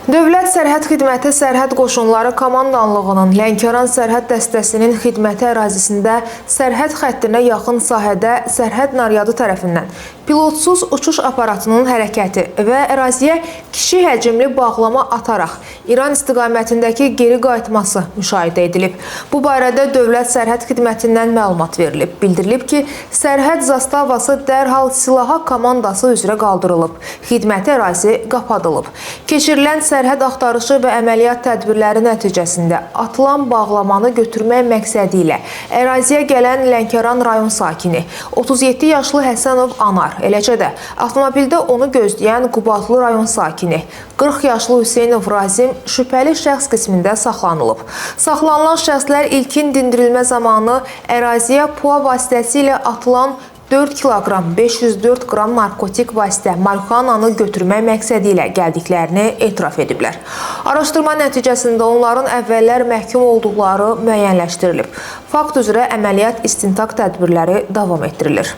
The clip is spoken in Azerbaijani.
Dövlət Sərhəd Xidməti Sərhəd Qoşunları Komandanlığının Lənkəran Sərhəd Dəstəsinin xidməti ərazisində sərhəd xəttinə yaxın sahədə sərhəd naryadı tərəfindən pilotsuz uçuş aparatının hərəkəti və əraziyə kişi həcmli bağlama ataraq İran istiqamətindəki geri qayıtması müşahidə edilib. Bu barədə Dövlət Sərhəd Xidmətindən məlumat verilib. Bildirilib ki, sərhəd zastavası dərhal silaha komandası üzrə qaldırılıb. Xidməti ərazi qapadılıb. Keçirilən sərhəd axtarışı və əməliyyat tədbirləri nəticəsində atılan bağlamanı götürmək məqsədi ilə əraziyə gələn Lənkəran rayon sakini 37 yaşlı Həsənov Anar, eləcə də avtomobildə onu gözləyən Qubadlı rayon sakini 40 yaşlı Hüseynov Razim şübhəli şəxs qismində saxlanılıb. Saxlanılan şəxslər ilkin dindirilmə zamanı əraziyə PUA vasitəsilə atılan 4 kiloqram 504 qram narkotik vasitə marihuananı götürmək məqsədi ilə gəldiklərini etiraf ediblər. Araşdırma nəticəsində onların əvvəllər məhkum olduqları müəyyənləşdirilib. Fakt üzrə əməliyyat istintaq tədbirləri davam etdirilir.